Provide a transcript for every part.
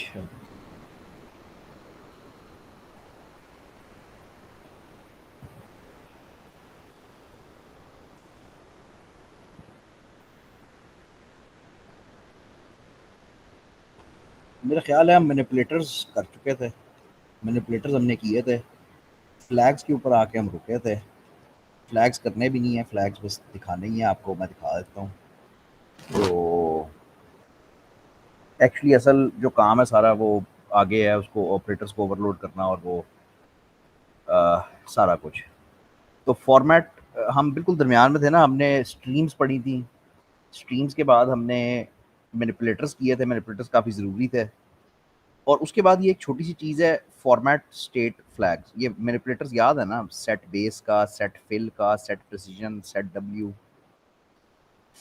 अच्छा, मेरा ख्याल है हम मैनिपुलेटर्स कर चुके थे। मैनिपुलेटर्स हमने किए थे। फ्लैग्स के ऊपर आके हम रुके थे। फ्लैग्स करने भी नहीं है, फ्लैग्स बस दिखाने ही है आपको। मैं दिखा देता हूँ। तो एक्चुअली असल जो काम है सारा वो आगे है, उसको ऑपरेटर्स को ओवरलोड करना और वो सारा कुछ। तो फॉर्मेट हम बिल्कुल दरमियान में थे ना, हमने स्ट्रीम्स पढ़ी थी। स्ट्रीम्स के बाद हमने मैनिपुलेटर्स किए थे। मैनिपुलेटर्स काफ़ी ज़रूरी थे। और उसके बाद ये एक छोटी सी चीज़ है, फॉर्मेट स्टेट फ्लैग्स। ये मैनिपुलेटर्स याद है ना, सेट बेस का, सेट फिल का, set precision, set W.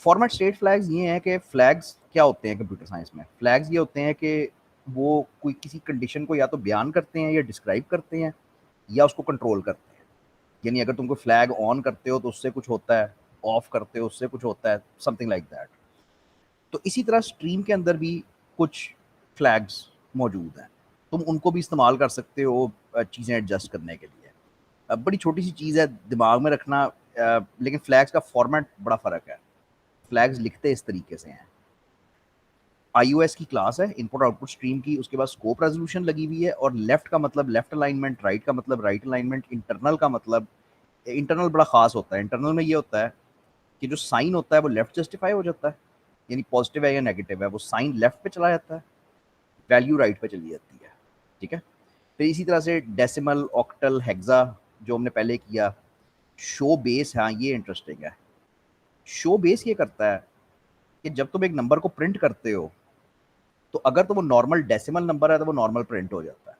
Format state flags ये हैं कि फ्लैग्स क्या होते हैं कंप्यूटर साइंस में। फ्लैग्स ये होते हैं कि वो कोई किसी कंडीशन को या तो बयान करते हैं या डिस्क्राइब करते हैं या उसको कंट्रोल करते हैं। यानी अगर तुम कोई फ्लैग ऑन करते हो तो उससे कुछ होता है, ऑफ करते हो उससे कुछ होता है, समथिंग लाइक दैट। तो इसी तरह स्ट्रीम के अंदर भी कुछ फ्लैग्स मौजूद हैं। तुम उनको भी इस्तेमाल कर सकते हो चीज़ें एडजस्ट करने के लिए। बड़ी छोटी सी चीज़ है, दिमाग में रखना। लेकिन फ्लैग्स का फॉर्मेट बड़ा फ़र्क है। फ्लैग्स लिखते इस तरीके से हैं। iOS की क्लास है, इनपुट आउटपुट स्ट्रीम की। उसके बाद स्कोप रेजोल्यूशन लगी हुई है, और लेफ्ट का मतलब लेफ्ट अलाइनमेंट, राइट का मतलब राइट अलाइनमेंट, इंटरनल का मतलब, इंटरनल बड़ा खास होता है। इंटरनल में ये होता है कि जो साइन होता है वो लेफ्ट जस्टिफाई हो जाता है। यानी पॉजिटिव है या नेगेटिव है, वो साइन लेफ्ट पे चला जाता है, वैल्यू राइट पे चली जाती है। ठीक है। फिर इसी तरह से डेसिमल, ऑक्टल, हेक्सा जो हमने पहले किया। शो बेस, हाँ ये इंटरेस्टिंग है। शो बेस ये करता है कि जब तुम एक नंबर को प्रिंट करते हो तो अगर तो वो नॉर्मल डेसिमल नंबर है तो वो नॉर्मल प्रिंट हो जाता है।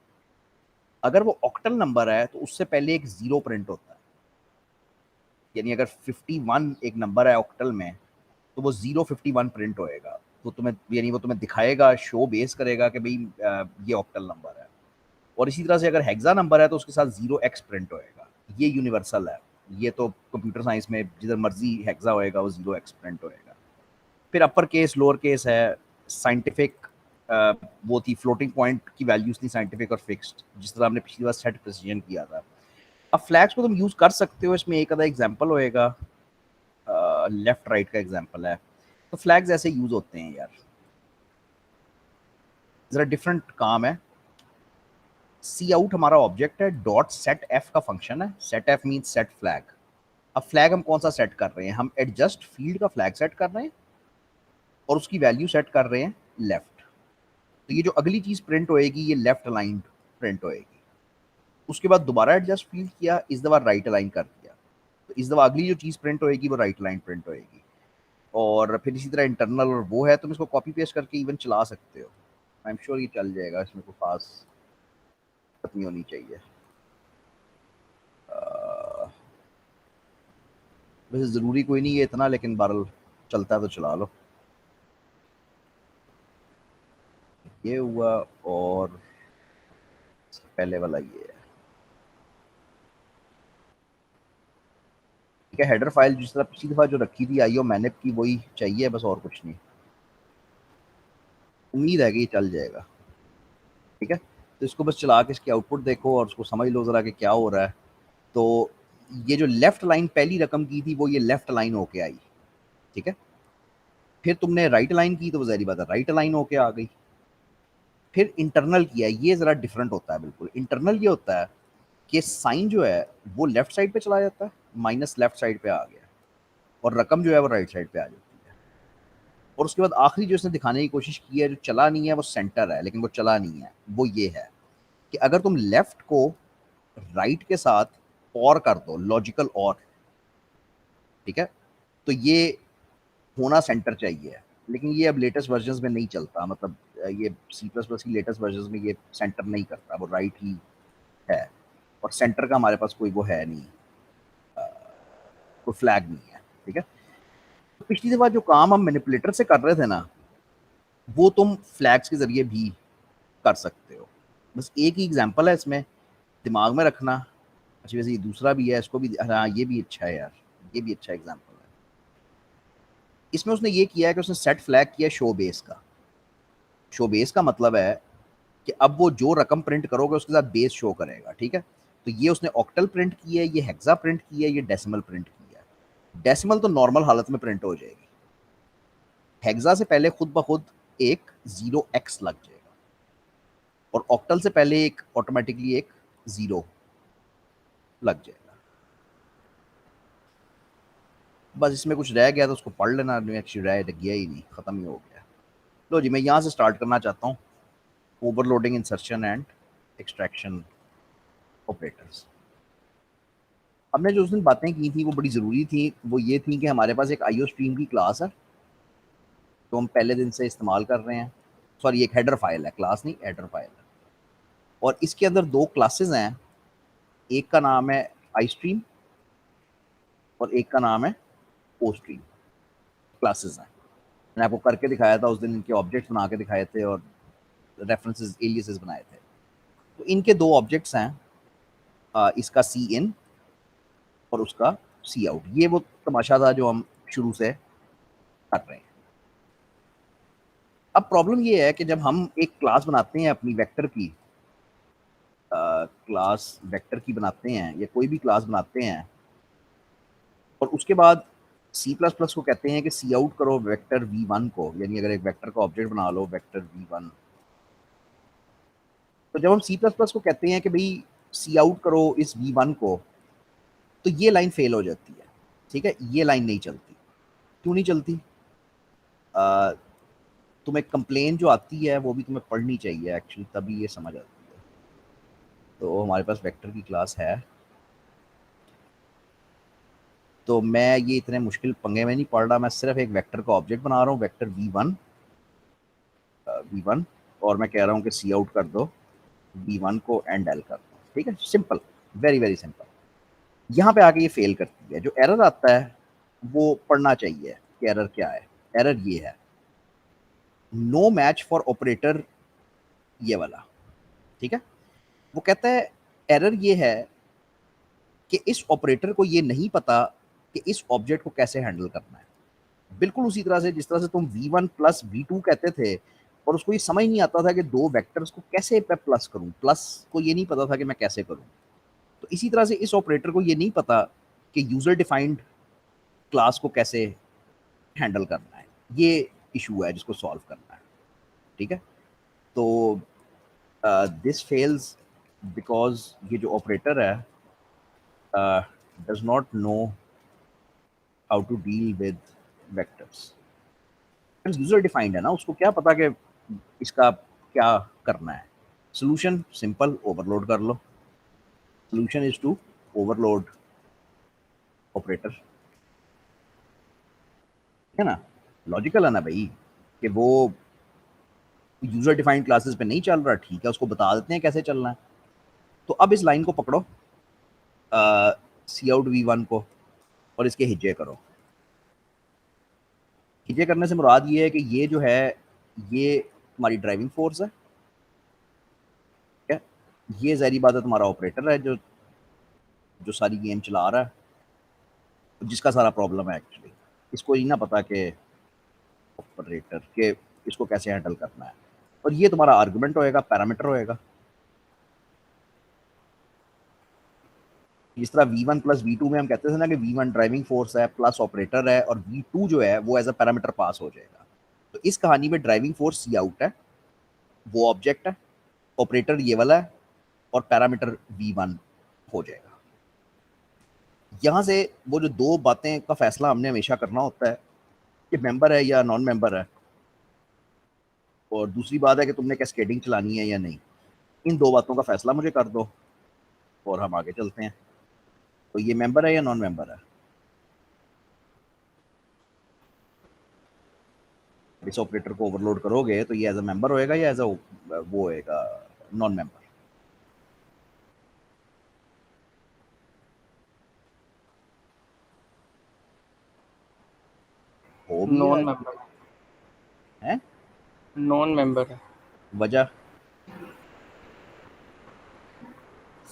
अगर वो ऑक्टल नंबर है तो उससे पहले एक जीरो प्रिंट होता है। यानी अगर 51 एक नंबर है ऑक्टल में, तो वो 051 प्रिंट होएगा। तो तुम्हें, यानी वो तुम्हें दिखाएगा, शो बेस करेगा कि भाई ये ऑक्टल नंबर है। और इसी तरह से अगर हेक्सा नंबर है तो उसके साथ 0x प्रिंट होएगा। ये यूनिवर्सल है। ये तो कंप्यूटर साइंस में जिधर मर्जी हेक्सा होएगा वो 0x प्रिंट होएगा। फिर अपर केस, लोअर केस है। साइंटिफिक वो थी, फ्लोटिंग पॉइंट की वैल्यूज थी साइंटिफिक और फिक्स्ड, जिस तरह हमने पिछली बार सेट प्रिसीजन किया था। अब फ्लैग्स को तुम यूज कर सकते हो। इसमें एक आधा एग्जांपल होएगा, लेफ्ट राइट का एग्जांपल है। तो फ्लैग्स ऐसे यूज होते हैं यार, जरा डिफरेंट काम है। सी आउट हमारा ऑब्जेक्ट है, डॉट सेट एफ का फंक्शन है। Set F mean set flag. अब फ्लैग हम कौन सा सेट कर रहे हैं? हम एडजस्ट फील्ड का फ्लैग सेट कर रहे हैं और उसकी वैल्यू सेट कर रहे हैं लेफ्ट। तो ये जो अगली चीज प्रिंट होएगी ये लेफ्ट अलाइंड प्रिंट होएगी। उसके बाद दोबारा एडजस्ट फील्ड किया, इस दफा राइट अलाइन कर दिया, तो इस दफा अगली जो चीज प्रिंट होएगी वो राइट अलाइन प्रिंट होएगी। और फिर इसी तरह इंटरनल और वो है, तुम इसको कॉपी पेस्ट करके इवन चला सकते हो। आई एम श्योर ये चल जाएगा, इसमें कोई खास दिक्कत नहीं होनी चाहिए। वैसे ज़रूरी कोई नहीं है इतना, लेकिन बहरहाल चलता है तो चला लो। ये हुआ। और पहले वाला ये है। ठीक है, हेडर फाइल जिस तरह पिछली दफ़ा जो रखी थी आईओ मैनेप की, वही चाहिए बस, और कुछ नहीं। उम्मीद है कि ये चल जाएगा। ठीक है। तो इसको बस चला के इसकी आउटपुट देखो और उसको समझ लो ज़रा कि क्या हो रहा है। तो ये जो लेफ्ट लाइन पहली रकम की थी वो ये लेफ्ट लाइन होके आई। ठीक है। फिर तुमने राइट लाइन की तो वो ज़ाहिर बात है राइट लाइन होके आ गई। फिर इंटरनल किया, ये ज़रा डिफरेंट होता है बिल्कुल। इंटरनल ये होता है कि साइन जो है वो लेफ्ट साइड पे चला जाता है, माइनस लेफ्ट साइड पे आ गया, और रकम जो है वो राइट साइड पे आ जाती है। और उसके बाद आखिरी जो इसने दिखाने की कोशिश की है, जो चला नहीं है वो सेंटर है, लेकिन वो चला नहीं है, वो ये है कि अगर तुम लेफ्ट को राइट के साथ और कर दो, लॉजिकल और, ठीक है, तो ये होना सेंटर चाहिए। लेकिन ये अब लेटेस्ट वर्जन में नहीं चलता। मतलब ये सी प्लस प्लस की लेटेस्ट वर्जन में ये सेंटर नहीं करता, वो राइट ही है। और सेंटर का हमारे पास कोई वो है नहीं, कोई फ्लैग नहीं है। ठीक है। तो पिछली दफा जो काम हम मैनिपुलेटर से कर रहे थे ना, वो तुम फ्लैग्स के जरिए भी कर सकते हो। बस एक ही एग्जांपल है इसमें, दिमाग में रखना। अच्छा वैसे ये दूसरा भी है, इसको भी, हाँ ये भी अच्छा है यार, ये भी अच्छा एग्जांपल है। इसमें उसने ये किया है कि उसने सेट फ्लैग किया शो बेस का। शो बेस का मतलब है कि अब वो जो रकम प्रिंट करोगे उसके साथ बेस शो करेगा, ठीक है। तो ये उसने ऑक्टल प्रिंट की है, ये हेक्सा प्रिंट की है, ये डेसिमल प्रिंट की है। डेसिमल तो नॉर्मल हालत में प्रिंट हो जाएगी, हेक्सा से पहले खुद ब खुद एक 0x लग जाएगा, और ऑक्टल से पहले एक ऑटोमेटिकली एक 0 लग जाएगा। बस इसमें कुछ रह गया तो उसको पढ़ लेना, एक्चुअली रह गया ही नहीं, खत्म ही हो गया। लो जी, मैं यहाँ से स्टार्ट करना चाहता हूँ, overloading, insertion and extraction operators. हमने जो उस दिन बातें की थी वो बड़ी ज़रूरी थी। वो ये थी कि हमारे पास एक आईओ स्ट्रीम की क्लास है तो हम पहले दिन से इस्तेमाल कर रहे हैं। सॉरी, एक हेडर फाइल है, क्लास नहीं, हेडर फाइल है। और इसके अंदर दो क्लासेस हैं, एक का नाम है आई स्ट्रीम और एक का नाम है ओ स्ट्रीम। क्लासेस हैं, मैंने आपको करके दिखाया था उस दिन, इनके ऑब्जेक्ट्स बना के दिखाए थे और रेफरेंसेस, एलियासेस बनाए थे। तो इनके दो ऑब्जेक्ट्स हैं, इसका सी इन और उसका सी आउट। ये वो तमाशा था जो हम शुरू से कर रहे हैं। अब प्रॉब्लम ये है कि जब हम एक क्लास बनाते हैं अपनी वेक्टर की, क्लास वेक्टर की बनाते हैं या कोई भी क्लास बनाते हैं, और उसके बाद सी प्लस प्लस को कहते हैं कि सी आउट करो वेक्टर v1 को, यानी अगर एक वेक्टर का ऑब्जेक्ट बना लो वेक्टर v1, तो जब हम सी प्लस प्लस को कहते हैं कि भाई सी आउट करो इस v1 को, तो ये लाइन फेल हो जाती है, ठीक है। ये लाइन नहीं चलती। क्यों नहीं चलती? तुम्हें कंप्लेन जो आती है वो भी तुम्हें पढ़नी चाहिए एक्चुअली, तभी ये समझ आती है। तो हमारे पास वेक्टर की क्लास है, तो मैं ये इतने मुश्किल पंगे में नहीं पड़ रहा, मैं सिर्फ एक वेक्टर का ऑब्जेक्ट बना रहा हूँ, वेक्टर v1, और मैं कह रहा हूँ कि सी आउट कर दो v1 को एंड एल कर दो, ठीक है। Simple, very very simple. यहाँ पे आके ये फेल करती है। जो एरर आता है वो पढ़ना चाहिए कि एरर क्या है। एरर ये है, नो मैच फॉर ऑपरेटर, ये वाला, ठीक है। वो कहता है एरर ये है कि इस ऑपरेटर को ये नहीं पता कि इस ऑब्जेक्ट को कैसे हैंडल करना है। बिल्कुल उसी तरह से जिस तरह से तुम v1 प्लस v2 कहते थे और उसको ये समझ नहीं आता था कि दो वेक्टर्स को कैसे मैं प्लस करूं, प्लस को ये नहीं पता था कि मैं कैसे करूं। तो इसी तरह से इस ऑपरेटर को ये नहीं पता कि यूजर डिफाइंड क्लास को कैसे हैंडल करना है। ये इशू है जिसको सॉल्व करना है, ठीक है। तो दिस फेल्स बिकॉज ये जो ऑपरेटर है does not know how to deal with vectors. User defined है ना, उसको क्या पता कि इसका क्या करना है। सोल्यूशन सिंपल, ओवरलोड कर लो। Solution is to overload operator, है ना। लॉजिकल है ना भाई, कि वो यूजर डिफाइंड क्लासेस पे नहीं चल रहा, ठीक है, उसको बता देते हैं कैसे चलना है। तो अब इस लाइन को पकड़ो, सी आउट v1 को, और इसके हिज्जे करो। हिज्जे करने से मुराद ये है कि ये जो है ये तुम्हारी ड्राइविंग फोर्स है, ठीक है। ये ज़ाहिर बात है तुम्हारा ऑपरेटर है जो जो सारी गेम चला रहा है, जिसका सारा प्रॉब्लम है एक्चुअली। इसको ये ना पता कि ऑपरेटर के इसको कैसे हैंडल करना है। और ये तुम्हारा आर्गुमेंट होएगा, पैरामीटर होएगा। जिस तरह v1 प्लस v2 में हम कहते थे ना कि v1 ड्राइविंग फोर्स है प्लस ऑपरेटर है, और v2 जो है वो एज अ पैरामीटर पास हो जाएगा। तो इस कहानी में ड्राइविंग फोर्स सी आउट है, वो ऑब्जेक्ट है, ऑपरेटर ये वाला है, और पैरामीटर v1 हो जाएगा। यहाँ से वो जो दो बातें का फैसला हमने हमेशा करना होता है कि मेंबर है या नॉन मेंबर है, और दूसरी बात है कि तुमने कैस्केडिंग चलानी है या नहीं। इन दो बातों का फैसला मुझे कर दो और हम आगे चलते हैं। तो ये मेंबर है या नॉन मेंबर है? इस ऑपरेटर को ओवरलोड करोगे तो ये एज अ मेंबर होएगा या एज अ वो होएगा नॉन मेंबर? हो भी नॉन है, मेंबर है? नॉन मेंबर है वजह?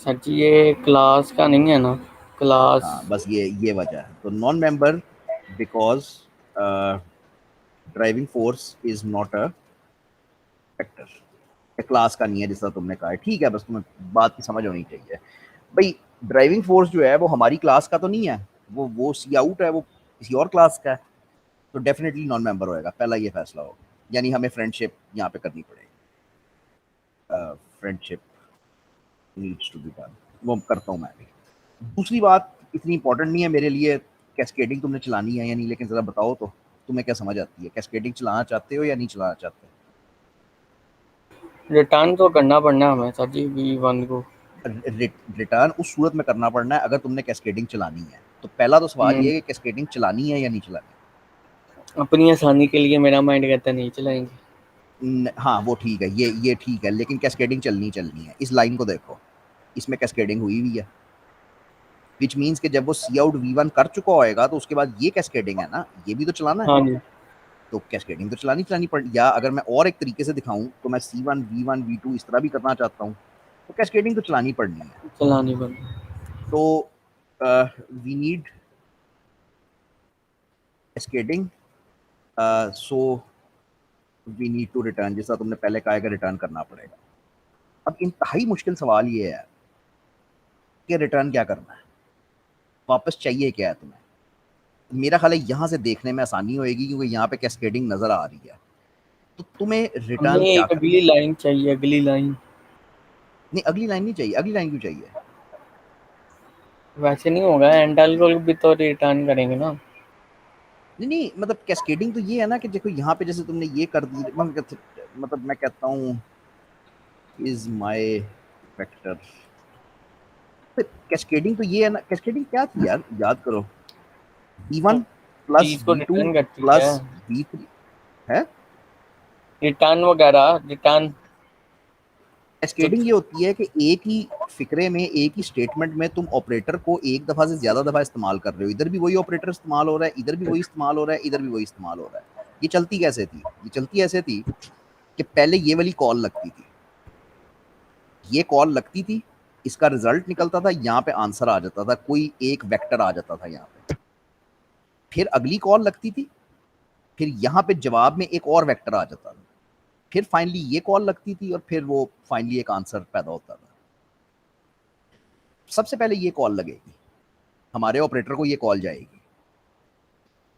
सर जी, ये क्लास का नहीं है ना, क्लास। हाँ, बस ये वजह है। तो non member because driving force is not a vector. Class का नहीं है जैसा तुमने कहा है, ठीक है, बस तुम्हें बात की समझ होनी चाहिए भाई। ड्राइविंग फोर्स जो है वो हमारी क्लास का तो नहीं है, वो सी आउट है, वो किसी और क्लास का है, तो डेफिनेटली नॉन मेंबर होएगा, पहला ये फैसला होगा। यानी हमें फ्रेंडशिप यहाँ पे करनी पड़ेगी, friendship needs to be done, वो करता हूँ मैं भी। दूसरी बात इतनी इंपॉर्टेंट नहीं है मेरे लिए, कैस्केडिंग तुमने चलानी है या नहीं, लेकिन जरा बताओ तो तुम्हें क्या समझ आती है, कैस्केडिंग चलाना चाहते हो या नहीं चलाना चाहते? रिटर्न तो करना पड़ना है हमें सर जी V1 को। रिटर्न उस सूरत में करना पड़ना है अगर तुमने कैस्केडिंग चलानी है। तो पहला तो सवाल ये है कि कैस्केडिंग चलानी है या नहीं चलानी। अपनी आसानी के लिए मेरा माइंड कहता है नहीं चलाएंगे। हाँ वो ठीक है, ये ठीक है, लेकिन कैस्केडिंग चलनी है। इस लाइन को देखो, इसमें कैस्केडिंग हुई हुई है, विच मीन्स कि जब वो सी आउट V1 कर चुका होएगा तो उसके बाद ये कैस्केडिंग है ना, ये भी तो चलाना है। हाँ जी। तो कैस्केडिंग तो चलानी पड़, या अगर मैं और एक तरीके से दिखाऊं तो मैं C1 V1 V2 इस तरह भी करना चाहता हूँ, तो कैस्केडिंग तो चलानी पड़नी है। चलानी पड़नी। तो we need cascading, so we need to return, जैसा तुमने पहले कहा है कि रिटर्न करना पड़ेगा। अब इंतहाई मुश्किल सवाल ये है कि रिटर्न क्या करना है, वापस चाहिए क्या है तुम्हें। मेरा ख्याल है यहाँ से देखने में आसानी होएगी क्योंकि यहाँ पे कैस्केडिंग नजर आ रही है। तो तुम्हें हमें रिटर्न क्या एक करना अगली लाइन चाहिए, अगली लाइन। है? नहीं अगली लाइन नहीं चाहिए, अगली लाइन क्यों चाहिए? वैसे नहीं होगा, एंडल को भी तो रिटर्न करेंगे ना। नहीं नहीं, मतलब कैस्केडिंग तो ये है ना कि देखो यहाँ पे जैसे तुमने ये कर दी, मतलब मैं कहता हूँ इज माई वेक्टर, कैस्केडिंग तो ये है ना, कैस्केडिंग क्या थी यार, याद करो, V1 प्लस चीज को V2 रिटर्न करती है, प्लस V3 है। रिटर्न वगैरह रिटर्न। कैस्केडिंग ये होती है कि एक ही फिक्रे में, एक ही स्टेटमेंट में तुम ऑपरेटर को एक दफा से ज्यादा दफा इस्तेमाल कर रहे हो, इधर भी वही ऑपरेटर इस्तेमाल हो रहा है, इधर भी वही इस्तेमाल हो रहा है, इधर भी वही इस्तेमाल हो रहा है। ये चलती कैसे थी, ये चलती ऐसे थी कि पहले ये वाली कॉल लगती थी, ये कॉल लगती थी, इसका रिजल्ट निकलता था, यहाँ पे आंसर आ जाता था, कोई एक वेक्टर आ जाता था यहाँ पे, फिर अगली कॉल लगती थी, फिर यहाँ पे जवाब में एक और वेक्टर आ जाता था, फिर फाइनली ये कॉल लगती थी और फिर वो फाइनली एक आंसर पैदा होता था। सबसे पहले ये कॉल लगेगी, हमारे ऑपरेटर को ये कॉल जाएगी,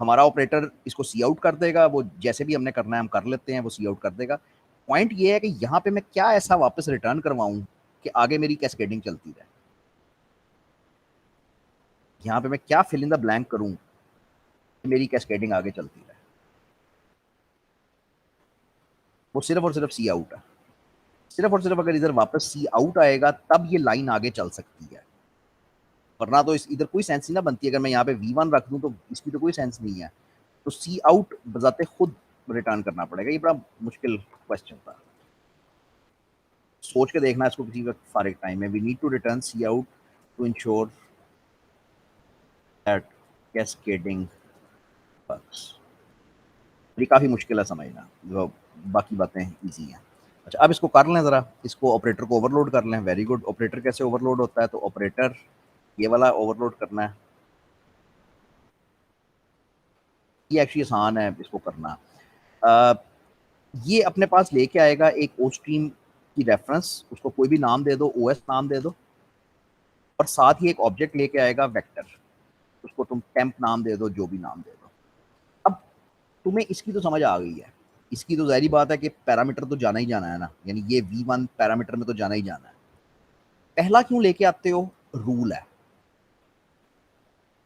हमारा ऑपरेटर इसको सी आउट कर देगा, वो जैसे भी हमने करना है हम कर लेते हैं, वो सी आउट कर देगा। पॉइंट ये है कि यहाँ पे मैं क्या ऐसा वापस रिटर्न करवाऊं कि आगे मेरी कैस्केडिंग चलती रहे, यहाँ पे मैं क्या फिल इन द ब्लैंक करूं कि मेरी कैस्केडिंग आगे चलती रहे। वो सिर्फ और सिर्फ सी आउट है, सिर्फ और सिर्फ अगर इधर वापस सी आउट आएगा तब ये लाइन आगे चल सकती है, वरना तो इस इधर कोई सेंस नहीं ना बनती। अगर मैं यहाँ पे V1 रख दूं तो इसकी तो कोई सेंस नहीं है। तो सी आउट बजाते खुद रिटर्न करना पड़ेगा, ये बड़ा मुश्किल क्वेश्चन था, सोच के देखना इसको किसी वक्त फारिग टाइम में। We need to return cout to ensure that cascading works. ये काफ़ी मुश्किल है समझना, जो बाकी बातें ईजी हैं। अच्छा अब इसको कर लें ज़रा, इसको ऑपरेटर को ओवरलोड कर लें। Very good. ऑपरेटर कैसे ओवरलोड होता है, तो ऑपरेटर ये वाला ओवरलोड करना है, ये एक्चुअली आसान है इसको करना। अ, ये अपने पास लेके आएगा एक ओ स्ट्रीम की रेफरेंस, उसको कोई भी नाम दे दो, OS नाम दे दो, और साथ ही एक ऑब्जेक्ट लेके आएगा वेक्टर, उसको तुम टेम्प नाम दे दो, जो भी नाम दे दो। अब तुम्हें इसकी तो समझ आ गई है, इसकी तो जाहिर बात है कि पैरामीटर तो जाना ही जाना है ना, यानी ये V1 पैरामीटर में तो जाना ही जाना है। पहला क्यों लेके आते हो, रूल है,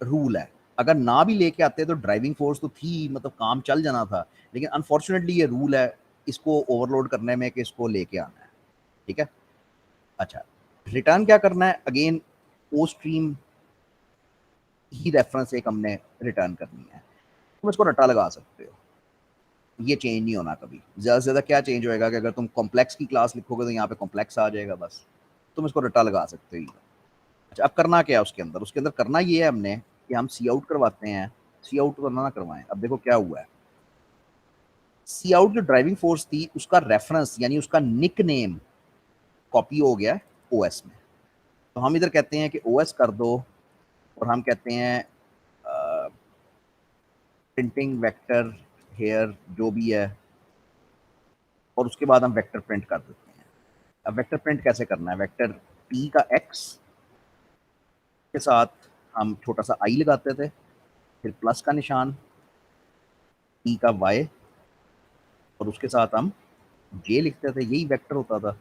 रूल है। अगर ना भी लेके आते तो ड्राइविंग फोर्स तो थी, मतलब काम चल जाना था, लेकिन अनफॉर्चुनेटली ये रूल है इसको ओवरलोड करने में कि इसको लेके आना है। ठीक है। अच्छा, रिटर्न क्या करना है, अगेन ओ स्ट्रीम ही रेफरेंस एक हमने रिटर्न करनी है। तुम इसको रट्टा लगा सकते हो, ये चेंज नहीं होना कभी। ज़्यादा से ज़्यादा क्या चेंज होएगा कि अगर तुम कॉम्प्लेक्स की क्लास लिखोगे तो यहाँ पे कॉम्प्लेक्स आ जाएगा, बस तुम इसको रट्टा लगा सकते हो। अच्छा अब करना क्या है उसके अंदर, उसके अंदर करना ये है हमने कि हम सी आउट करवाते हैं, सी आउट करना ना करवाएं। अब देखो क्या हुआ है, सी आउट जो ड्राइविंग फोर्स थी उसका रेफरेंस यानी उसका निक नेम कॉपी हो गया ओएस में। तो हम इधर कहते हैं कि ओएस कर दो, और हम कहते हैं प्रिंटिंग वेक्टर हेयर जो भी है, और उसके बाद हम वेक्टर प्रिंट कर देते हैं। अब वेक्टर प्रिंट कैसे करना है, वेक्टर टी का एक्स के साथ हम छोटा सा आई लगाते थे, फिर प्लस का निशान, टी का वाई, और उसके साथ हम जे लिखते थे, यही वेक्टर होता था।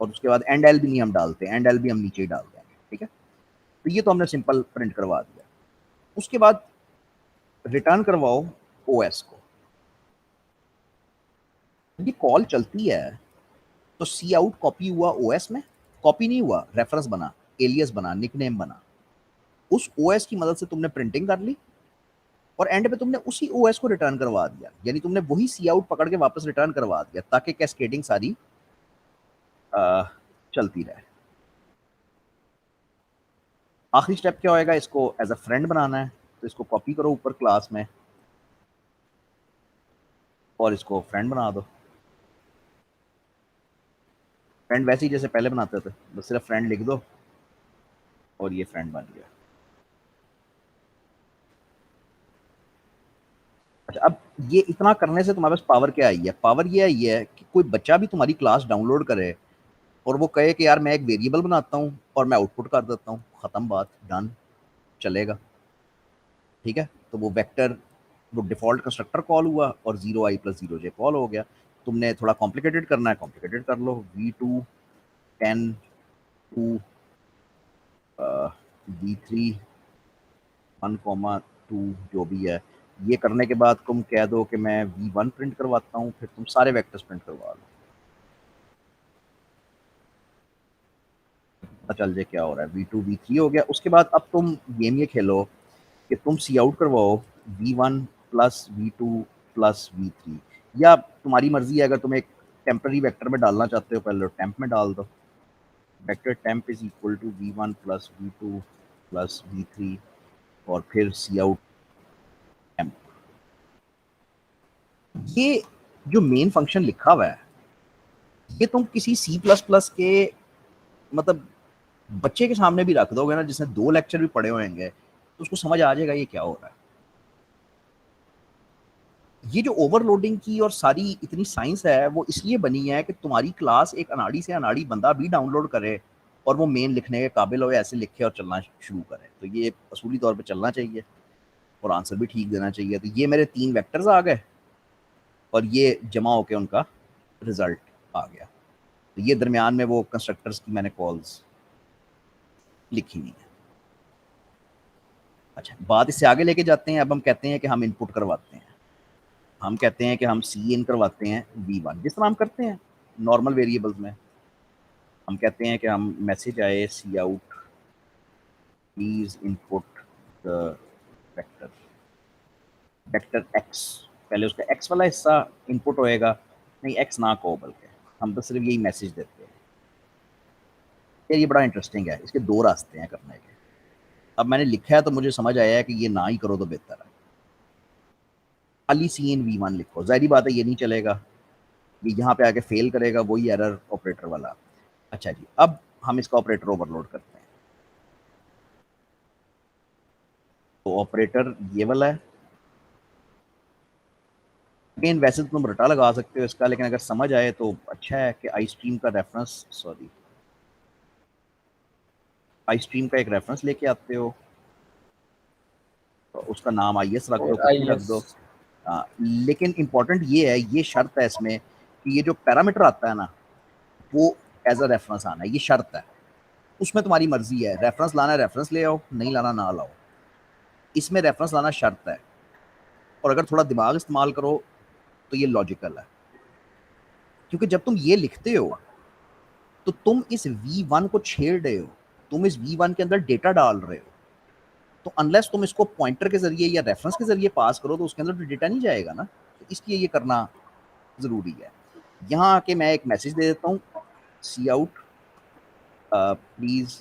और उसके बाद एंड एल भी नहीं हम डालते, एंड एल भी हम नीचे ही डाल देंगे, ठीक है। तो ये तो हमने सिंपल प्रिंट करवा दिया। उसके बाद रिटर्न करवाओ ओएस को। ये कॉल चलती है तो सी आउट कॉपी हुआ ओएस में, कॉपी नहीं हुआ, रेफरेंस बना, एलियस बना, निकनेम बना। उस ओएस की मदद से तुमने प्रिंटिंग कर ली और एंड पे तुमने उसी ओएस को रिटर्न करवा दिया, यानी तुमने वही सी आउट पकड़ के वापस रिटर्न करवा दिया, ताकि कैस्केडिंग सारी चलती रहे। आखिरी स्टेप क्या होएगा, इसको एज अ फ्रेंड बनाना है, तो इसको कॉपी करो ऊपर क्लास में और इसको फ्रेंड बना दो। फ्रेंड वैसे ही जैसे पहले बनाते थे, बस सिर्फ फ्रेंड लिख दो और ये फ्रेंड बन गया। अच्छा, अब ये इतना करने से तुम्हारे पास पावर क्या आई है, पावर ये आई है कि कोई बच्चा भी तुम्हारी क्लास डाउनलोड करे और वो कहे कि यार मैं एक वेरिएबल बनाता हूँ और मैं आउटपुट कर देता हूँ, खत्म बात, डन, चलेगा, ठीक है। तो वो वेक्टर, वो डिफॉल्ट कंस्ट्रक्टर कॉल हुआ और 0i+0j कॉल हो गया। तुमने थोड़ा कॉम्प्लिकेटेड करना है, कॉम्प्लिकेटेड कर लो, v2 10 2 v3 1,2 जो भी है। ये करने के बाद तुम कह दो कि मैं v1 प्रिंट करवाता हूँ, फिर तुम सारे वेक्टर्स प्रिंट करवा लो, पता चल जाए क्या हो रहा है। v2 v3 हो गया। उसके बाद अब तुम गेम ये खेलो कि तुम सी आउट करवाओ v1 plus v2 plus v3, या तुम्हारी मर्जी है, अगर तुम एक टेम्पररी वेक्टर में डालना चाहते हो पहले टेम्प में डाल दो, vector temp is equal to v1 plus v2 plus v3 और फिर सी आउट टेम्प। ये जो मेन फंक्शन लिखा हुआ है, ये तुम किसी सी प्लस प्लस के मतलब बच्चे के सामने भी रख दोगे ना, जिसने 2 लेक्चर भी पढ़े होंगे, तो उसको समझ आ जाएगा ये क्या हो रहा है। ये जो ओवरलोडिंग की और सारी इतनी साइंस है, वो इसलिए बनी है कि तुम्हारी क्लास एक अनाड़ी से अनाड़ी बंदा भी डाउनलोड करे और वो मेन लिखने के काबिल हो, ऐसे लिखे और चलना शुरू करे। तो ये असूली तौर पे चलना चाहिए और आंसर भी ठीक देना चाहिए। तो ये मेरे 3 वेक्टर्स आ गए और ये जमा होके उनका रिजल्ट आ गया। तो ये दरमियान में वो कंस्ट्रक्टर्स की मैंने कॉल्स लिखी हुई है। अच्छा, बात इससे आगे लेके जाते हैं। अब हम कहते हैं कि हम इनपुट करवाते हैं, हम कहते हैं कि हम सी इन करवाते हैं v1, जिस तरह हम करते हैं नॉर्मल वेरिएबल्स में। हम कहते हैं कि हम मैसेज आए cout please input the vector, vector x, पहले उसका x वाला हिस्सा इनपुट होएगा, नहीं x ना को, बल्कि हम तो सिर्फ यही मैसेज देते हैं। ये बड़ा इंटरेस्टिंग है, इसके 2 रास्ते हैं करने के। अब मैंने लिखा है तो मुझे समझ आया है कि ये ना ही करो तो बेहतर है, खाली सी इन v1 लिखो। जाहिर बात है ये नहीं चलेगा, ये यहाँ पे आके फेल करेगा, वही एरर ऑपरेटर वाला। अच्छा जी, अब हम इसका ऑपरेटर ओवरलोड करते हैं। तो ऑपरेटर ये वाला है। अगेन वैसे तो तुम रटा लगा सकते हो इसका, लेकिन अगर समझ आए तो अच्छा है कि आई स्ट्रीम का रेफरेंस, सॉरी, आई स्ट्रीम का एक रेफरेंस लेके आते हो, तो उसका नाम आई एस रख दो, कुछ भी रख IS। दो। लेकिन इंपॉर्टेंट ये है, ये शर्त है इसमें कि ये जो पैरामीटर आता है ना, वो एज अ रेफरेंस आना है, ये शर्त है। उसमें तुम्हारी मर्जी है, रेफरेंस लाना है रेफरेंस ले आओ, नहीं लाना ना लाओ। इसमें रेफरेंस लाना शर्त है, और अगर थोड़ा दिमाग इस्तेमाल करो तो ये लॉजिकल है। क्योंकि जब तुम ये लिखते हो तो तुम इस v1 को छेड़ रहे हो, तुम इस v1 के अंदर डेटा डाल रहे हो। तो अनलेस तुम इसको पॉइंटर के जरिए या रेफरेंस के जरिए पास करो तो उसके अंदर तो डेटा नहीं जाएगा ना। तो इसलिए ये करना जरूरी है। यहाँ आके मैं एक मैसेज दे देता हूँ, सी आउट प्लीज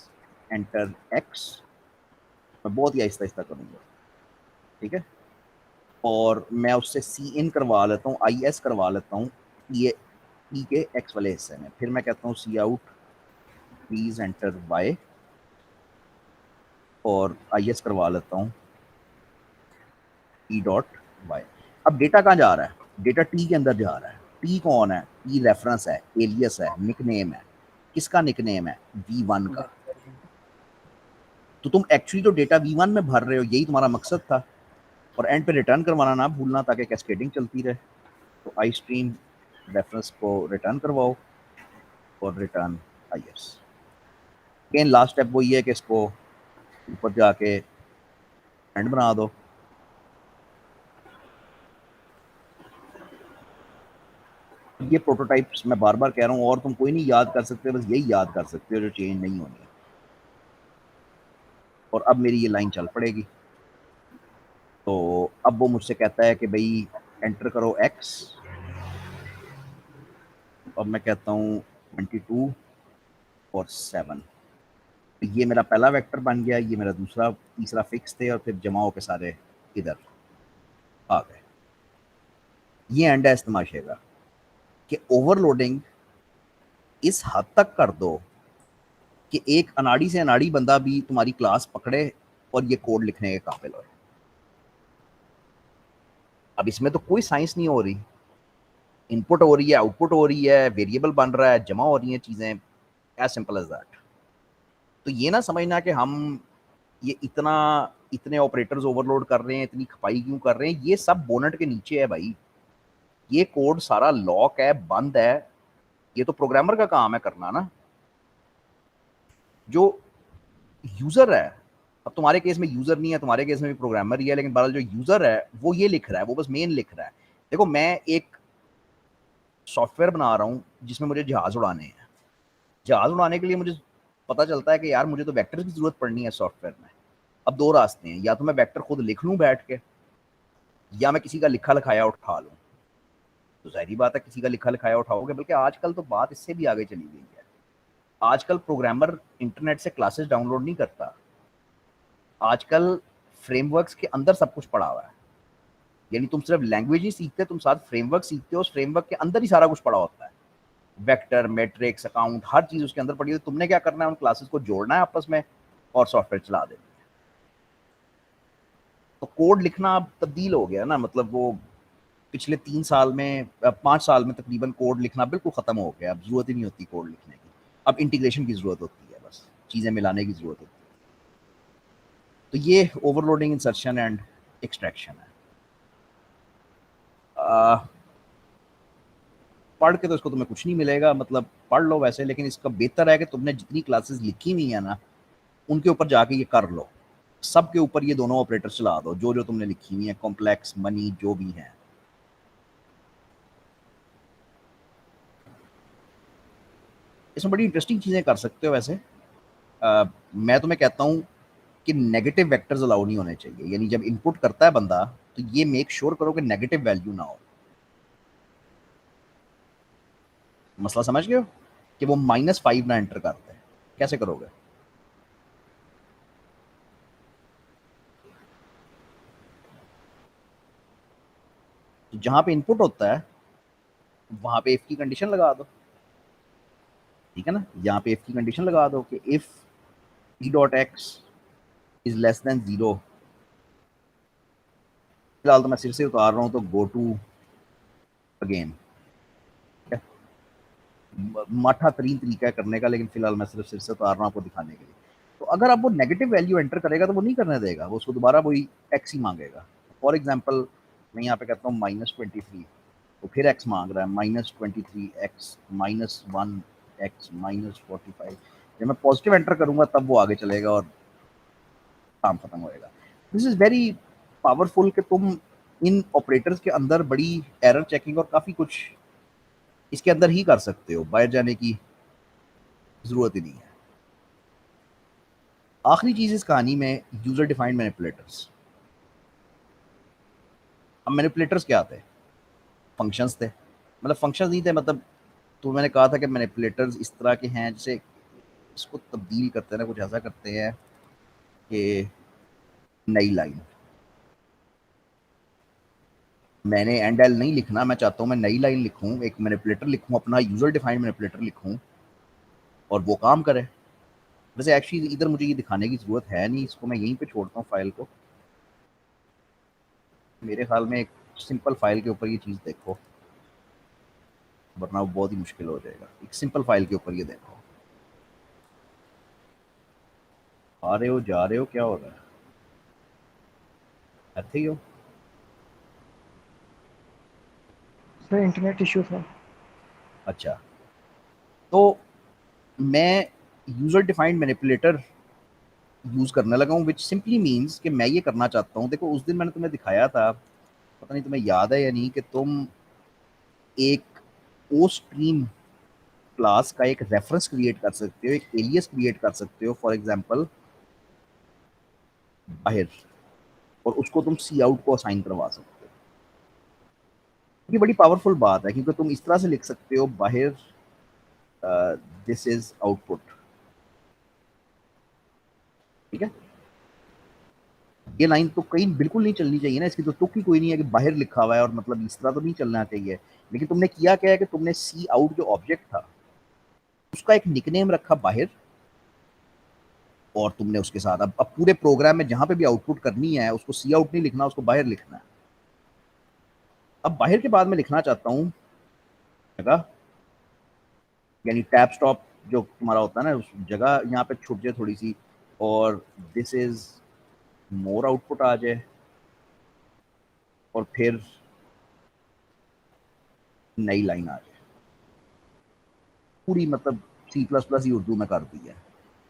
एंटर एक्स। मैं बहुत ही आहिस्ता आहिस्ता करूँगा, ठीक है। और मैं उससे सी इन करवा लेता हूँ, आई एस करवा लेता हूँ ये ई के एक्स वाले हिस्से में। फिर मैं कहता हूँ सी आउट प्लीज एंटर वाई, और आई एस करवा लेता हूँ टी डॉट वाई। अब डेटा कहाँ जा रहा है, डेटा टी के अंदर जा रहा है। टी कौन है, टी रेफरेंस है, एलियस है, निकनेम है। किसका निकनेम है? V1 का। तो तुम एक्चुअली तो डेटा V1 में भर रहे हो, यही तुम्हारा मकसद था, और एंड पे रिटर्न करवाना ना भूलना ताकि कैस्केडिंग चलती रहे। तो आई स्ट्रीम रेफरेंस को रिटर्न करवाओ और return is. Again last step वही है कि इसको ऊपर जाके एंड बना दो। ये प्रोटोटाइप्स मैं बार बार कह रहा हूँ, और तुम कोई नहीं याद कर सकते, बस यही याद कर सकते हो जो चेंज नहीं होनी है। और अब मेरी ये लाइन चल पड़ेगी। तो अब वो मुझसे कहता है कि भाई एंटर करो x, और मैं कहता हूँ 22 और 7। तो ये मेरा पहला वेक्टर बन गया, ये मेरा दूसरा, तीसरा फिक्स थे, और फिर जमा होकर सारे इधर आ गए। ये एंड है इस तमाशे का कि ओवरलोडिंग इस हद तक कर दो कि एक अनाड़ी से अनाड़ी बंदा भी तुम्हारी क्लास पकड़े और ये कोड लिखने के काबिल हो। अब इसमें तो कोई साइंस नहीं हो रही, इनपुट हो रही है, आउटपुट हो रही है, वेरिएबल बन रहा है, जमा हो रही हैं चीजें, एज सिंपल एज दैट। तो ये ना समझना कि हम ये इतने ऑपरेटर्स ओवरलोड कर रहे हैं, इतनी खपाई क्यों कर रहे हैं, ये सब बोनट के नीचे है भाई। ये कोड सारा लॉक है, बंद है, ये तो प्रोग्रामर का काम है करना ना। जो यूजर है, अब तुम्हारे केस में यूजर नहीं है, तुम्हारे केस में भी प्रोग्रामर ही है, लेकिन बहरहाल जो यूजर है वो ये लिख रहा है, वो बस मेन लिख रहा है। देखो मैं एक सॉफ्टवेयर बना रहा हूँ जिसमें मुझे जहाज उड़ाने हैं। जहाज उड़ाने के लिए मुझे पता चलता है कि यार मुझे तो वेक्टर की जरूरत पड़नी है सॉफ्टवेयर में। अब दो रास्ते हैं, या तो मैं वेक्टर खुद लिख लूँ बैठ के, या मैं किसी का लिखा लिखाया उठा लूँ। तो जाहिर बात है किसी का लिखा लिखाया उठाओगे, बल्कि आजकल तो बात इससे भी आगे चली गई है। आजकल प्रोग्रामर इंटरनेट से क्लासेस डाउनलोड नहीं करता, आजकल फ्रेमवर्क्स के अंदर सब कुछ पड़ा हुआ है। यानी तुम सिर्फ लैंग्वेज ही सीखते, तुम साथ फ्रेमवर्क सीखते हो, उस फ्रेमवर्क के अंदर ही सारा कुछ पड़ा होता है। वेक्टर, मैट्रिक्स, अकाउंट, हर चीज उसके अंदर पड़ी है। तुमने क्या करना है, उन क्लासेस को जोड़ना है आपस में और सॉफ्टवेयर चला देना है। तो कोड लिखना अब तब्दील हो गया ना, मतलब वो पिछले 3 साल में, 5 साल में तकरीबन कोड लिखना बिल्कुल खत्म हो गया। अब जरूरत ही नहीं होती कोड लिखने की, अब इंटीग्रेशन की जरूरत होती है, बस चीजें मिलाने की जरूरत होती है। तो ये ओवरलोडिंग, इंसर्शन एंड एक्सट्रैक्शन है। पढ़ के तो इसको तुम्हें कुछ नहीं मिलेगा, मतलब पढ़ लो वैसे, लेकिन इसका बेहतर है कि तुमने जितनी क्लासेस लिखी हुई है ना उनके ऊपर जाके ये कर लो। सब के ऊपर ये दोनों ऑपरेटर चला दो जो जो तुमने लिखी हुई है, कॉम्प्लेक्स, मनी, जो भी है। इसमें बड़ी इंटरेस्टिंग चीजें कर सकते हो वैसे। मैं तुम्हें कहता हूँ कि नेगेटिव वेक्टर्स अलाउ नहीं होने चाहिए। यानी जब इनपुट करता है बंदा तो ये मेक श्योर करो कि नेगेटिव वैल्यू ना हो। मसला समझ गए हो कि वो -5 ना एंटर करते हैं, कैसे करोगे? तो जहां पे इनपुट होता है वहां पे इफ की कंडीशन लगा दो, ठीक है ना। यहाँ पे इफ की कंडीशन लगा दो कि if E dot x is less than 0। फिलहाल तो मैं सिर से उतार रहा हूँ, तो गो टू अगेन। माठा तरीन तरीका है करने का, लेकिन फिलहाल मैं सिर्फ सिर से उतार रहा हूँ आपको दिखाने के लिए। तो अगर आप वो नेगेटिव वैल्यू एंटर करेगा तो वो नहीं करने देगा, वो उसको दोबारा वही एक्स ही मांगेगा। फॉर एग्जाम्पल मैं यहाँ पे कहता हूँ -23, तो फिर एक्स मांग रहा है, -23x, -1x, -45। जब मैं पॉजिटिव एंटर करूंगा तब वो आगे चलेगा और काम खत्म होएगा। दिस इज वेरी पावरफुल कि तुम इन ऑपरेटर्स के अंदर बड़ी एरर चेकिंग और काफी कुछ इसके अंदर ही कर सकते हो, बाहर जाने की जरूरत ही नहीं है। आखिरी चीज इस कहानी में यूजर डिफाइंड मैनिपुलेटर्स। अब मैनिपुलेटर्स क्या थे? फंक्शंस थे, मतलब फंक्शंस नहीं थे, मतलब तो मैंने कहा था कि मैनिपुलेटर्स इस तरह के हैं जैसे इसको तब्दील करते हैं ना, कुछ ऐसा करते हैं कि नई लाइन, मैंने एंड एल नहीं लिखना, मैं चाहता हूँ मैं नई लाइन लिखूं, एक मैनिपुलेटर लिखूं, अपना यूजर डिफाइंड मैनिपुलेटर लिखूं और वो काम करे। वैसे एक्चुअली इधर मुझे ये दिखाने की जरूरत है नहीं, इसको मैं यहीं पे छोड़ता हूँ फाइल को। मेरे ख्याल में एक सिंपल फाइल के ऊपर ये चीज़ देखो, वरना वो बहुत ही मुश्किल हो जाएगा। एक सिंपल फाइल के ऊपर ये देखो, आ रहे हो जा रहे हो, क्या हो रहा है? ऐसे ही हो? सर इंटरनेट इशू था। अच्छा, तो मैं यूजर डिफाइंड मैनिपुलेटर यूज करने लगा हूँ, विच सिंपली मीन्स कि मैं ये करना चाहता हूँ। देखो, उस दिन मैंने तुम्हें दिखाया था, पता नहीं तुम्हें याद है या नहीं, कि तुम एक ओ स्ट्रीम क्लास का एक रेफरेंस क्रिएट कर सकते हो, एक एलियस क्रिएट कर सकते हो, फॉर एग्जांपल बाहर, और उसको तुम सी आउट को असाइन करवा सकते हो। ये बड़ी पावरफुल बात है, क्योंकि तुम इस तरह से लिख सकते हो बाहर, दिस इज आउटपुट। ठीक है, ये लाइन तो कहीं बिल्कुल नहीं चलनी चाहिए ना, इसकी तो तुक ही कोई नहीं है कि बाहर लिखा हुआ है और मतलब इस तरह तो नहीं चलना चाहिए। लेकिन तुमने किया क्या है कि तुमने सी आउट जो ऑब्जेक्ट था उसका एक निकनेम रखा बाहर, और तुमने उसके साथ अब पूरे प्रोग्राम में जहां पे भी आउटपुट करनी है उसको सी आउट नहीं लिखना, उसको बाहर लिखना है। अब बाहर के बाद मैं लिखना चाहता हूँ जगह, यानी टैब स्टॉप जो तुम्हारा होता है ना, उस जगह यहाँ पे छूट जाए थोड़ी सी, और दिस इज मोर आउटपुट आ जाए, और फिर नई लाइन आ जाए पूरी, मतलब सी प्लस प्लस ही उर्दू में कर दी है।